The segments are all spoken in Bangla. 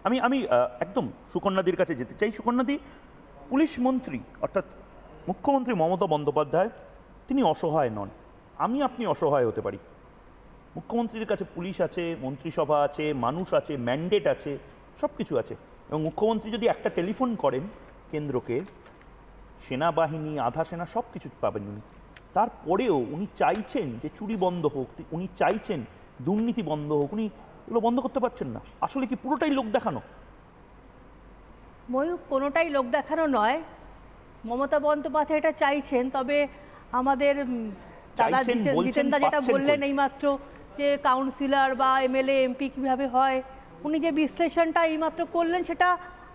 আমি আমি একদম সুকন্যাদির কাছে যেতে চাই। সুকন্যাদি, পুলিশ মন্ত্রী অর্থাৎ মুখ্যমন্ত্রী মমতা বন্দ্যোপাধ্যায় তিনি অসহায় নন, আমি আপনি অসহায় হতে পারি। মুখ্যমন্ত্রীর কাছে পুলিশ আছে, মন্ত্রিসভা আছে, মানুষ আছে, ম্যান্ডেট আছে, সব কিছু আছে। এবং মুখ্যমন্ত্রী যদি একটা টেলিফোন করেন কেন্দ্রকে, সেনাবাহিনী, আধা সেনা সব কিছু পাবেন উনি। তারপরেও উনি চাইছেন যে চুরি বন্ধ হোক, উনি চাইছেন দুর্নীতি বন্ধ হোক, উনি এগুলো বন্ধ করতে পারছেন না। আসলে কি পুরোটাই লোক দেখানো? ময়ূক, কোনোটাই লোক দেখানো নয়। মমতা বন্দ্যোপাধ্যায় এটা চাইছেন, তবে আমাদের দাদা জিতেনদা যেটা বললেন এইমাত্র, যে কাউন্সিলর বা এমএলএ এমপি কীভাবে হয়, উনি যে বিশ্লেষণটা এইমাত্র করলেন, সেটা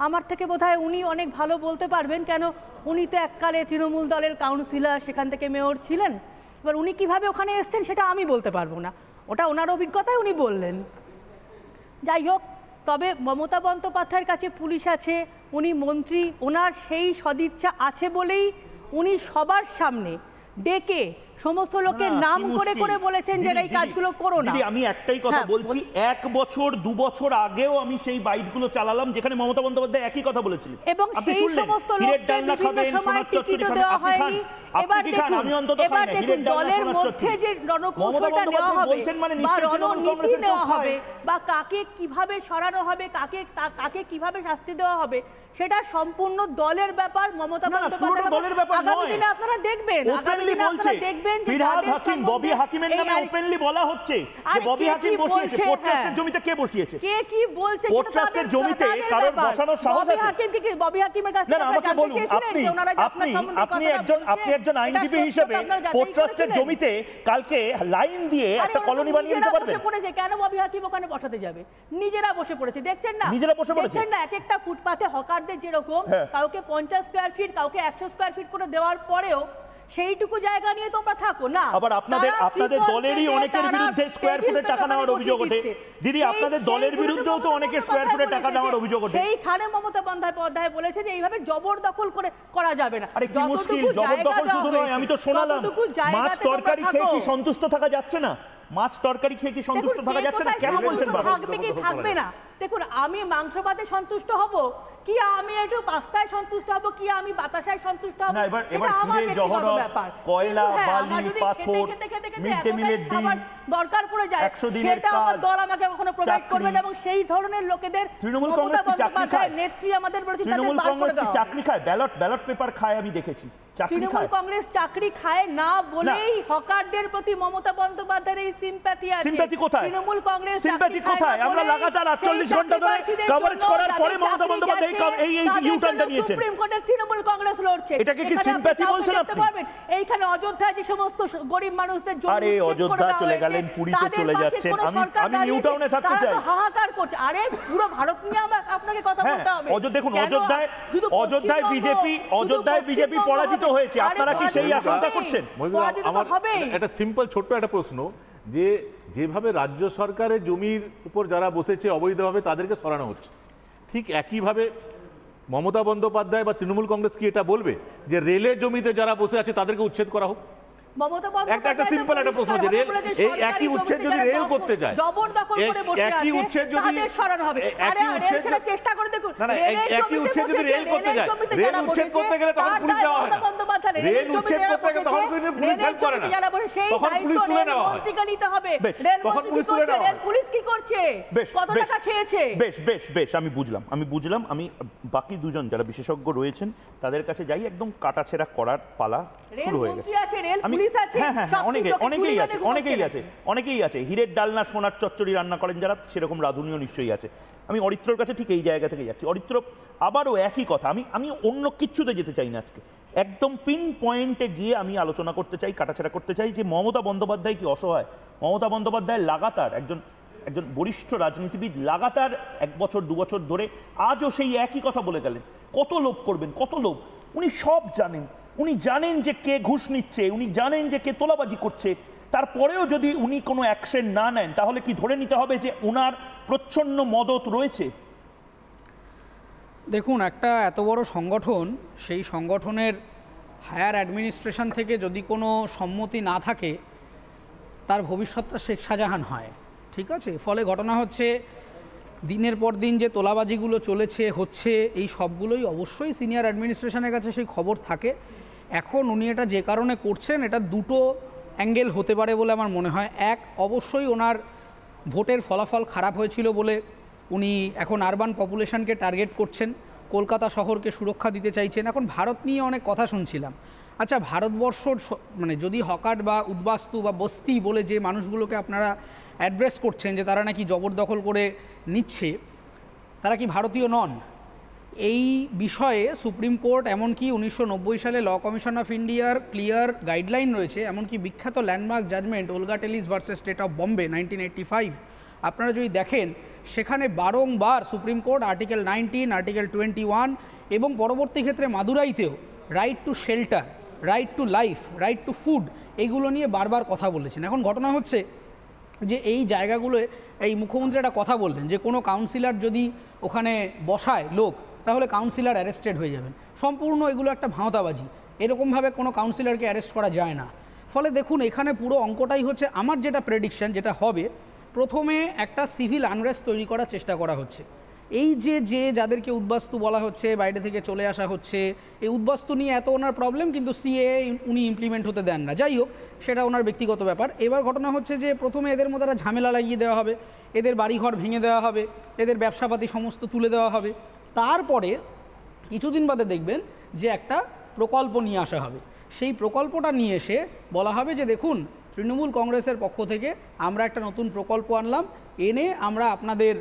আমার থেকে বোধহয় উনি অনেক ভালো বলতে পারবেন। কেন, উনি তো এককালে তৃণমূল দলের কাউন্সিলর, সেখান থেকে মেয়র ছিলেন। এবার উনি কিভাবে ওখানে এসছেন সেটা আমি বলতে পারবো না, ওটা ওনার অভিজ্ঞতায় উনি বললেন। যাই হোক, তবে মমতা বন্দ্যোপাধ্যায়ের কাছে পুলিশ আছে, উনি মন্ত্রী, ওনার সেই সদিচ্ছা আছে বলেই উনি সবার সামনে ডেকে সমস্ত লোকের নাম করে করে বলেছেন যে এই কাজগুলো করো না। আমি একটাই কথা বলছি, 1 বছর 2 বছর আগেও আমি সেই বাইটগুলো চালালাম যেখানে মমতা বন্দ্যোপাধ্যায় একই কথা বলেছিলেন, এবং সেই সমস্ত লোককে বিভিন্ন সময় টিকিটও দেওয়া হয়নি। এবার দেখুন দলের মধ্যে যে রণকৌশলটা নেওয়া হবে বা রণনীতি নেওয়া হবে বা কাকে কিভাবে সরানো হবে, কাকে কিভাবে শাস্তি দেওয়া হবে, সেটা সম্পূর্ণ দলের ব্যাপার। মমতা বন্দ্যোপাধ্যায় আগামী দিনে আপনারা দেখবেন, ফিরহাদ হাকিম, ববি হাকিমের নামে ওপেনলি বলা হচ্ছে যে ববি হাকিম বসিয়েছে। পোর্ট ট্রাস্টের জমিতে কে বসিয়েছে? কে কি বলছে? পোর্ট ট্রাস্টের জমিতে কারণ বসানোর সাহস আছে? ববি হাকিমের কাছে আমাকে বলুন, আপনি একজন আইনজীবী হিসেবে পোর্ট ট্রাস্টের জমিতে কালকে লাইন দিয়ে একটা কলোনি বানিয়ে দিতে পারবেন? কেন ববি হাকিম ওখানে বসাতে যাবে? নিজেরা বসে পড়েছে, দেখছেন না? নিজেরা বসে পড়েছে। দেখছেন না এক একটা ফুটপাতে হকারদের যেরকম কাউকে 50 স্কয়ার ফিট, কাউকে 100 স্কয়ার ফিট করে দেওয়ার পরেও সেইটুকু জায়গা নিয়ে তোমরা থাকো না। আবার আপনাদের দলেরই অনেকের বিরুদ্ধে স্কয়ার ফুটের টাকা নেওয়ার অভিযোগ ওঠে। দিদি, আপনাদের দলের বিরুদ্ধেও তো অনেকের স্কয়ার ফুটের টাকা নেওয়ার অভিযোগ ওঠে। সেইখানে মমতা বন্দ্যোপাধ্যায় বলেছে যে এইভাবে জবরদখল করে করা যাবে না। আরে কি মুশকিল, জবরদখল শুধু নয়, আমি তো শোনালাম মাছ তরকারি খেয়ে কি সন্তুষ্ট থাকা যাচ্ছে না? মাছ তরকারি খেয়ে কি সন্তুষ্ট থাকা যাচ্ছে না? কেন বলছেন বাবা? থাকবে কি থাকবে না? দেখুন, আমি মাংস ভাতে সন্তুষ্ট হব কি, আমি একটু পাস্তায় সন্তুষ্ট হব কি, আমি বাতাসায় সন্তুষ্ট হব, না এবার খুঁজে জহর কয়লা, বালি, পাথর, মিড ডে মিলের ডিম দরকার পড়ে যায়, সেটা আমার দল আমাকে কখনো প্রোভাইড করবে না। এবং সেই ধরনের লোকেদের তৃণমূল কংগ্রেস নেত্রী আমাদের বলেছে তৃণমূল কংগ্রেস কি চাকরি খায়? ব্যালট পেপার খায়, আমি দেখেছি। তৃণমূল কংগ্রেস চাকরি খায় না বলেই হকারদের প্রতি মমতা বন্দ্যোপাধ্যায়ের এই সিম্প্যাথি আছে। সিম্প্যাথি কোথায়? তৃণমূল কংগ্রেস সিম্প্যাথি কোথায়? আমরা লাগাতার 48 ঘন্টা ধরে কভারেজ করার পরে মমতা বন্দ্যোপাধ্যায় এই ইউটার্নটা নিয়েছেন। সুপ্রিম কোর্টের তৃণমূল কংগ্রেস লড়ছে, এটাকে কি সিম্প্যাথি বলছেন আপনি? এইখানে অযোধ্যায় যে সমস্ত গরিব মানুষদের জমি, আরে অযোধ্যা চলে গেলেন, পুরীতে চলে যাচ্ছেন, আমি নিউটাউনে থাকতে চাই। হাহাকার করছে। আরে পুরো ভারত নিয়ে আপনাকে কথা বলতে হবে। দেখুন, অযোধ্যায় বিজেপি পরাজিত হয়েছে, আপনারা কি সেই আশঙ্কা করছেন? আমার একটা সিম্পল ছোট্ট একটা প্রশ্ন, যে যেভাবে রাজ্য সরকারের জমির উপর যারা বসেছে অবৈধভাবে তাদেরকে সরানো হচ্ছে, ঠিক একইভাবে মমতা বন্দ্যোপাধ্যায় বা তৃণমূল কংগ্রেস কি এটা বলবে যে রেলের জমিতে যারা বসে আছে তাদেরকে উচ্ছেদ করা হোক? একটা সিম্পল একটা প্রশ্ন, যে রেল এই একই উচ্ছেদ যদি রেল করতে যায়, একই উচ্ছেদ যদি চেষ্টা করে দেখুন, না একই উচ্ছেদ যদি রেল করতে যায়, রেল উচ্ছেদ করতে গেলে তখন পুলিশ যাওয়া হয় না। রেল উচ্ছেদ করতে গেলে তখন পুলিশ হেল্প করে না, তখন পুলিশ তুলে নেওয়া হয়, তখন পুলিশ তুলে নেওয়া হয়। পুলিশ কি করছে? কত টাকা খেয়েছে? বেশ আমি বুঝলাম। আমি বাকি দুজন যারা বিশেষজ্ঞ রয়েছেন তাদের কাছে যাই, একদম কাটাছেড়া করার পালা শুরু হয়ে গেছে। অনেকেই আছে। হীরের ডালনা সোনার চচ্চড়ি রান্না করেন যারা, সেরকম রাঁধুনিও নিশ্চয়ই আছে। আমি অরিত্রর কাছে ঠিক এই জায়গা থেকে যাচ্ছি। অরিত্র, আবারও একই কথা, আমি অন্য কিচ্ছুতে যেতে চাই না আজকে, একদম পিন পয়েন্টে গিয়ে আমি আলোচনা করতে চাই, কাটাছেড়া করতে চাই যে মমতা বন্দ্যোপাধ্যায় কি অসহায়? মমতা বন্দ্যোপাধ্যায় লাগাতার একজন বরিষ্ঠ রাজনীতিবিদ, লাগাতার 1 বছর 2 বছর ধরে আজও সেই একই কথা বলে গেলেন। কত লোভ করবেন, কত লোভ? উনি সব জানেন, উনি জানেন যে কে ঘুষ নিচ্ছে, উনি জানেন যে কে তোলাবাজি করছে। তারপরেও যদি উনি কোনো অ্যাকশন না নেন, তাহলে কি ধরে নিতে হবে যে ওনার প্রচ্ছন্ন মদত রয়েছে? দেখুন, একটা এত বড় সংগঠন, সেই সংগঠনের হায়ার অ্যাডমিনিস্ট্রেশন থেকে যদি কোনো সম্মতি না থাকে, তার ভবিষ্যৎটা শেখ শাহজাহান হয়, ঠিক আছে? ফলে ঘটনা হচ্ছে দিনের পর দিন যে তোলাবাজিগুলো চলেছে হচ্ছে এই সবগুলোই অবশ্যই সিনিয়র অ্যাডমিনিস্ট্রেশনের কাছে সেই খবর থাকে। এখন উনি এটা যে কারণে করছেন, এটা দুটো অ্যাঙ্গেল হতে পারে বলে আমার মনে হয়। এক, অবশ্যই ওনার ভোটের ফলাফল খারাপ হয়েছিল বলে উনি এখন আরবান পপুলেশনকে টার্গেট করছেন, কলকাতা শহরকে সুরক্ষা দিতে চাইছেন। এখন ভারত নিয়ে অনেক কথা শুনছিলাম। আচ্ছা, ভারতবর্ষর মানে যদি হকাট বা উদ্বাস্তু বা বস্তি বলে যে মানুষগুলোকে আপনারা অ্যাড্রেস করছেন যে তারা নাকি জবরদখল করে নিচ্ছে, তারা কি ভারতীয় নন? এই বিষয়ে সুপ্রিম কোর্ট এমনকি 1990 সালে ল কমিশন অফ ইন্ডিয়ার ক্লিয়ার গাইডলাইন রয়েছে, এমনকি বিখ্যাত landmark judgment Olga Tellis versus state of Bombay 1985 আপনারা যদি দেখেন, সেখানে বারংবার সুপ্রিম কোর্ট আর্টিকেল 19, আর্টিকেল 21 এবং পরবর্তী ক্ষেত্রে মাদুরাইতেও right to shelter, right to life, right to food, এইগুলো নিয়ে বারবার কথা বলেছেন। এখন ঘটনা হচ্ছে যে এই জায়গাগুলোয় এই মুখ্যমন্ত্রী একটা কথা বললেন যে কোনো কাউন্সিলর যদি ওখানে বসায় লোক, তাহলে কাউন্সিলর অ্যারেস্টেড হয়ে যাবেন। সম্পূর্ণ এগুলো একটা ভাঁওতাবাজি, এরকমভাবে কোনো কাউন্সিলরকে অ্যারেস্ট করা যায় না। ফলে দেখুন, এখানে পুরো অঙ্কটাই হচ্ছে, আমার যেটা প্রেডিকশন যেটা হবে, প্রথমে একটা সিভিল আনরেস্ট তৈরি করার চেষ্টা করা হচ্ছে। এই যে যাদেরকে উদ্বাস্তু বলা হচ্ছে, বাইরে থেকে চলে আসা হচ্ছে, এই উদ্বাস্তু নিয়ে এত ওনার প্রবলেম, কিন্তু সিএএ উনি ইমপ্লিমেন্ট হতে দেন না। যাই হোক, সেটা ওনার ব্যক্তিগত ব্যাপার। এবার ঘটনা হচ্ছে যে প্রথমে এদের মধ্যে একটা ঝামেলা লাগিয়ে দেওয়া হবে, এদের বাড়িঘর ভেঙে দেওয়া হবে, এদের ব্যবসাপাতি সমস্ত তুলে দেওয়া হবে। তারপরে কিছুদিন বাদে দেখবেন যে একটা প্রকল্প নিয়ে আসা হবে। সেই প্রকল্পটা নিয়ে এসে বলা হবে যে দেখুন, তৃণমূল কংগ্রেসের পক্ষ থেকে আমরা একটা নতুন প্রকল্প আনলাম, এনে আমরা আপনাদের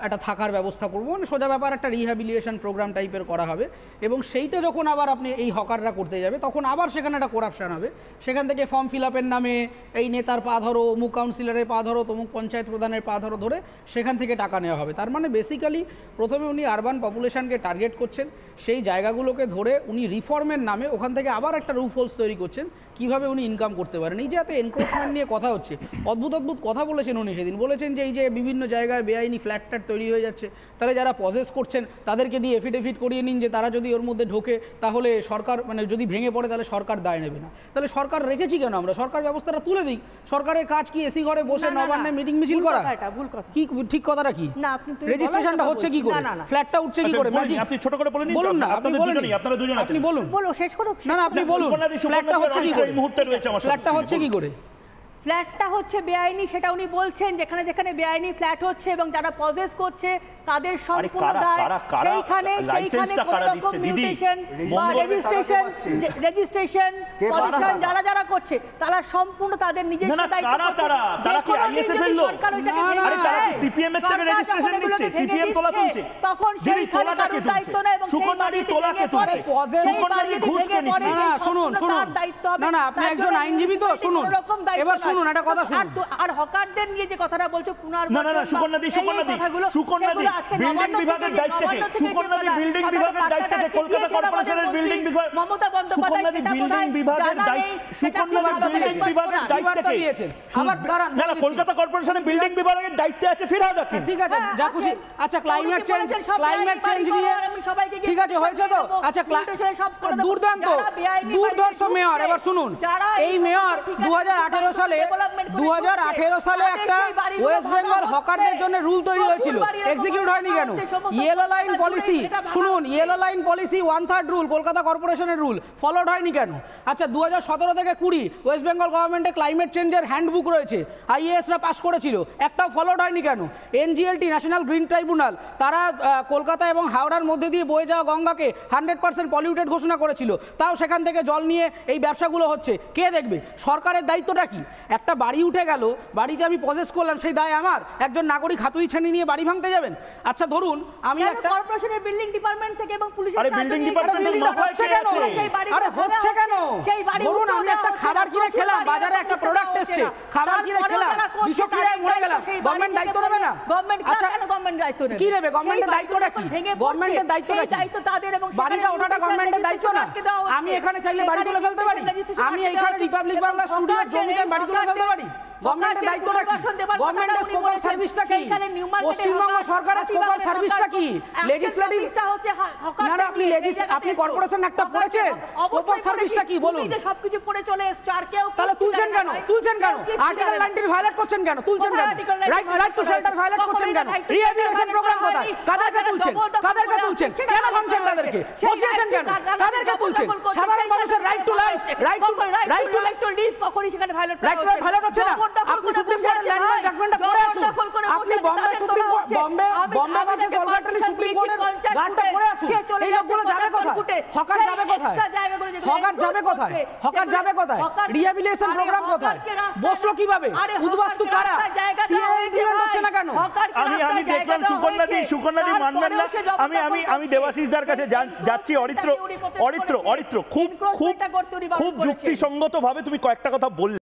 একটা থাকার ব্যবস্থা করবো, মানে সোজা ব্যাপার একটা রিহ্যাবিলিটেশন প্রোগ্রাম টাইপের করা হবে। এবং সেইটা যখন আবার আপনি এই হকাররা করতে যাবে, তখন আবার সেখানে একটা করাপশান হবে। সেখান থেকে ফর্ম ফিল আপের নামে এই নেতার পা ধরো, অমুক কাউন্সিলরের পা ধরো, তমুক পঞ্চায়েত প্রধানের পা ধরো ধরে সেখান থেকে টাকা নেওয়া হবে। তার মানে বেসিক্যালি প্রথমে উনি আরবান পপুলেশনকে টার্গেট করছেন, সেই জায়গাগুলোকে ধরে উনি রিফর্মের নামে ওখান থেকে আবার একটা রুপ হোলস তৈরি করছেন কীভাবে উনি ইনকাম করতে পারেন। এই যে এত এনক্রোচমেন্ট নিয়ে কথা হচ্ছে, অদ্ভুত অদ্ভুত কথা বলেছেন উনি সেদিন। বলেছেন যে এই যে বিভিন্ন জায়গায় বেআইনি ফ্ল্যাট ট্যাট তৈরি হয়ে যাচ্ছে, তাহলে যারা পজেস করছেন তাদেরকে দিয়ে এফিডেভিট করিয়ে নিন যে তারা যদি ওর মধ্যে ঢোকে তাহলে সরকার, মানে যদি ভেঙে পড়ে তাহলে সরকার দায় নেবে না। তাহলে সরকার রেখেছি কেন আমরা? সরকার ব্যবস্থাটা তুলে দিই। সরকারের কাজ কি এসি ঘরে বসে নবান্নে মিটিং মিছিল করা? কি ঠিক কথাটা কি? রেজিস্ট্রেশনটা হচ্ছে কি করে? ফ্ল্যাটটা উঠছে কি করে? আপনি ছোট করে বলেন, বলুন না, আপনি বলুন, আপনারা দুজন আপনি বলুন, বলো শেষ করো। না না, আপনি বলুন, ফ্ল্যাটটা হচ্ছে কি করে? এই মুহূর্তে রয়েছে আমার, ফ্ল্যাটটা হচ্ছে কি করে? ফ্ল্যাটটা হচ্ছে বেআইনি, সেটা উনি বলছেন। যেখানে যেখানে বেআইনি ফ্ল্যাট হচ্ছে এবং যারা পজেস করছে তাদের সম্পূর্ণ দায়। সেইখানে কোনো রকম মিউটেশন বা রেজিস্ট্রেশন পজিশন যারা করছে তারা সম্পূর্ণ তাদের নিজস্ব দায়িত্ব। তারা কি আইএসএফ এর লোক? আরে তারা কি সিপিএম এর থেকে রেজিস্ট্রেশন নিচ্ছে? সিপিএম তোলা তুলছে, তখন সেই কারো দায়িত্ব নেই এবং সুকন্যাদি তোলাকে তুলছে, সুকন্যাদি ঘুষ নিচ্ছে। শুনুন, না না, আপনি একজন আইনজীবী তো শুনুন, এবার শুনুন একটা কথা শুনুন। আর হকারদের নিয়ে যে কথাটা বলছো পুনর্গঠন, না সুকন্যাদি বিল্ডিং বিভাগের দায়িত্ব থেকে, সুকন্যাদি বিল্ডিং বিভাগের দায়িত্ব থেকে, কলকাতা কর্পোরেশনের বিল্ডিং বিভাগ, মমতা বন্দ্যোপাধ্যায় বিল্ডিং বিভাগের দায়িত্ব, সুকন্যাদি বিল্ডিং বিভাগের দায়িত্ব থেকে, না কলকাতা কর্পোরেশনের বিল্ডিং বিভাগের দায়িত্বে আছে ফিরহাদ হাকিম। ঠিক আছে, যা খুশি। আচ্ছা, ক্লাইমেট চেঞ্জ নিয়ে ঠিক আছে হয়েছে তো? আচ্ছা, দুর্দান্ত দুর্ধর্ষ মেয়র। এবার শুনুন, এই মেয়র 2018 সালে একটা ওয়েস্ট বেঙ্গল হকারদের জন্য রুল তৈরি হয়েছিল, এক্সিকিউট হয়নি কেন? ইয়েলো লাইন পলিসি, শুনুন, yellow line policy 1/3 rule, Kolkata কর্পোরেশনের রুল ফলোড হয়নি কেন? আচ্ছা, 2017 থেকে 20 ওয়েস্ট বেঙ্গল গভর্নমেন্টে ক্লাইমেট চেঞ্জের হ্যান্ডবুক রয়েছে, আইএএসরা পাস করেছিল, একটাও ফলোড হয়নি কেন? এনজিএলটি, ন্যাশনাল গ্রিন ট্রাইব্যুনাল, তারা কলকাতা এবং হাওড়ার মধ্যে দিয়ে বয়ে যাওয়া গঙ্গাকে 100% পলিউটেড ঘোষণা করেছিল, তাও সেখান থেকে জল নিয়ে এই ব্যবসাগুলো হচ্ছে। কে দেখবে? সরকারের দায়িত্বটা কি? একটা বাড়ি উঠে গেল, বাড়িতে আমি পজেস করলাম, সেই দায় আমার? একজন নাগরিক হাতুড়ি ছেনি নিয়ে বাড়ি ভাঙতে যাবেন? আচ্ছা ধরুন আমি একটা কর্পোরেশনের বিল্ডিং ডিপার্টমেন্ট থেকে এবং পুলিশের আরে বিল্ডিং ডিপার্টমেন্টের মাথায় কে আছে? আরে হচ্ছে কেন? ধরুন আমি একটা খাবার কিনে খেলাম, বাজারে একটা প্রোডাক্ট এসেছে, খাবার কিনে খেলাম, বিষক্রিয়ায় মরে গেলাম, গভর্নমেন্ট দায়িত্ব নেবে না? আচ্ছা কেন গভর্নমেন্ট দায়িত্ব নেবে? কি নেবে? গভর্নমেন্টের দায়িত্বটা কি? গভর্নমেন্টের দায়িত্বটা কি? দায়িত্ব তাদের, এবং বাড়িটা ওঠাটা গভর্নমেন্টের দায়িত্ব না? আমি এখানে চাইলে বাড়ি তুলে ফেলতে পারি? আমি এখানে রিপাবলিক বাংলা স্টুডিওর জমিতে বাড়ি তুলে ফেলতে পারি? গভর্নমেন্টের দায়িত্বটা কি? গভর্নমেন্টের স্কোপ অফ সার্ভিসটা কি? পশ্চিমবঙ্গ সরকারের স্কোপ অফ সার্ভিসটা কি? লেজিসলেটিভ না না, আপনি কর্পোরেশন একটা পড়েছেন, স্কোপ অফ সার্ভিসটা কি বলুন? সবকিছু পড়ে চলে এসছে, আর কেউ তাহলে তুলছেন কেন? আর্টিকেল 19 ভায়োলেট করছেন কেন? তুলছেন কেন? রাইট টু শেল্টার ভায়োলেট করছেন কেন? রিহ্যাবিলিটেশন প্রোগ্রাম কোথায়? কাদেরকে তুলছেন? কেন ভাঙছেন তাদেরকে? বসিয়েছেন কেন? কাদেরকে তুলছেন? সাধারণ মানুষের right to life, right to live কখনই সেখানে ভায়োলেট ভায়োলেট হচ্ছে না। আপনি সুপ্রিম কোর্টের ল্যান্ডমার্ক জাজমেন্টটা পড়ে আসুন। আপনি বম্বে ভার্সেস অলগাটালি সুপ্রিম কোর্টের গানটা পড়ে আসুন। এই লোকগুলো যাবে কোথায়? হকার যাবে কোথায়? হকার যাবে কোথায়? রিহ্যাবিলিটেশন প্রোগ্রাম কোথায়? বসলো কিভাবে? উদ্বাস্তু কারা? সিএএ হচ্ছে না কেন? আমি দেখলাম সুকন্যাদি মানবেন না। আমি দেবাশিসদার কাছে যাচ্ছি। অরিত্র খুব যুক্তিসঙ্গত ভাবে তুমি কয়েকটা কথা বললে।